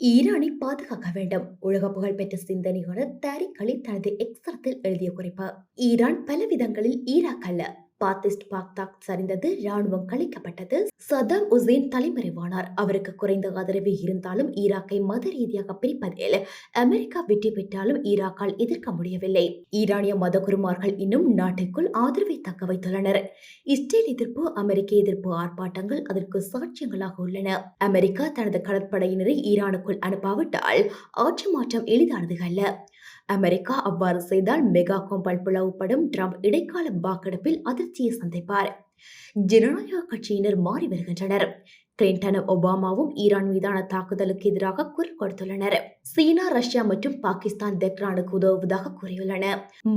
ஈரானை பாதுகாக்க வேண்டும். உலக புகழ்பெற்ற சிந்தனையாளர் தாரிக் அலி தனது எக்ஸ் தளத்தில் எழுதிய குறிப்பு. ஈரான் பல விதங்களில் ஈராக் அல்ல. பாத்திஸ்ட் பாக்தாத் சரிந்தது, ராணுவம் கலைக்கப்பட்டது, சதாம் உசேன் தலைமறைவானார். அவருக்கு குறைந்த ஆதரவு இருந்தாலும் ஈராக்கை மத ரீதியாக பிரிப்பதில் அமெரிக்கா வெற்றி பெற்றாலும் ஈராக்கால் எதிர்க்க முடியவில்லை. ஈரானிய மதகுருமார்கள் இன்னும் நாட்டிற்குள் ஆதரவை தக்க வைத்துள்ளனர். இஸ்ரேல் எதிர்ப்பு, அமெரிக்க எதிர்ப்பு ஆர்ப்பாட்டங்கள் அதற்கு சாட்சியங்களாக உள்ளன. அமெரிக்கா தனது கடற்படையினரை ஈரானுக்குள் அனுப்பாவிட்டால் ஆட்சி மாற்றம் எளிதானது அல்ல. அமெரிக்கா அவ்வாறு செய்தால் மெகா கும்பல் பிளவுபடும். ட்ரம்ப் இடைக்கால வாக்கெடுப்பில் அதிர்ச்சியை சந்திப்பார். ஜனநாயக கட்சியினர் மாறி வருகின்றனர். கிளின்டனும் ஒபாமாவும் ஈரான் மீதான தாக்குதலுக்கு எதிராக குரல் கொடுத்துள்ளனர். சீனா, ரஷ்யா மற்றும் பாகிஸ்தான் தெஹ்ரானுக்கு உதவுவதாக கூறியுள்ளன.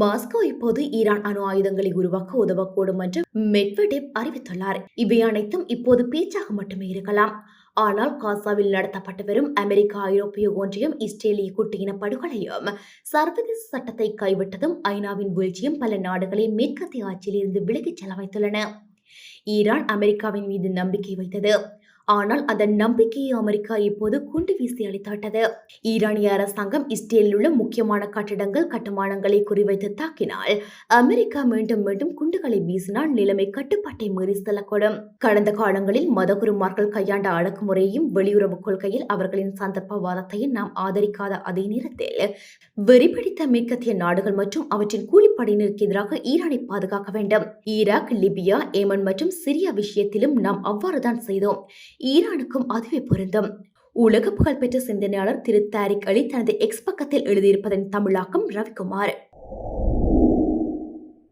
மாஸ்கோ இப்போது ஈரான் அணு ஆயுதங்களை உருவாக்க உதவக்கூடும் என்று மெட்வெடேவ் அறிவித்துள்ளார். இவை அனைத்தும் இப்போது பேச்சாக மட்டுமே இருக்கலாம். ஆனால் காசாவில் நடத்தப்பட்டு வரும் அமெரிக்கா, ஐரோப்பிய ஒன்றியம், இஸ்ரேலிய குட்டியின படுகொலையும் சர்வதேச சட்டத்தை கைவிட்டதும் ஐநாவின் வீழ்ச்சியும் பல நாடுகளை மேற்கத்திய ஆட்சியிலிருந்து விலகிச் செல்ல வைத்துள்ளன. ஈரான் அமெரிக்காவின் மீது நம்பிக்கை வைத்தது. ஆனால் அந்த நம்பிக்கையை அமெரிக்கா இப்போது குண்டு வீசி அளித்துவிட்டது. ஈரானிய அரசாங்கம் இஸ்ரேலில் உள்ள முக்கியமான கட்டடங்கள், கட்டுமானங்களை குறிவைத்து தாக்கினால் அமெரிக்கா மீண்டும் மீண்டும் குண்டுகளை வீசினால் நிலைமை கட்டுப்பாட்டை மீறி செல்லக்கூடும். கடந்த காலங்களில் மதகுருமார்கள் கையாண்ட அடக்குமுறையையும் வெளியுறவு கொள்கையில் அவர்களின் சந்தர்ப்பவாதத்தையும் நாம் ஆதரிக்காத அதே நேரத்தில் வெறிபிடித்த மேற்கத்திய நாடுகள் மற்றும் அவற்றின் கூலிப்படையினருக்கு எதிராக ஈரானை பாதுகாக்க வேண்டும். ஈராக், லிபியா, ஏமன் மற்றும் சிரியா விஷயத்திலும் நாம் அவ்வாறுதான் செய்தோம். ஈரானுக்கும் அதுவே பொருந்தும். உலக புகழ்பெற்ற சிந்தனையாளர் திரு தாரிக் அலி தனது எக்ஸ் பக்கத்தில் எழுதியிருப்பதன் தமிழாக்கம் ரவிக்குமார்.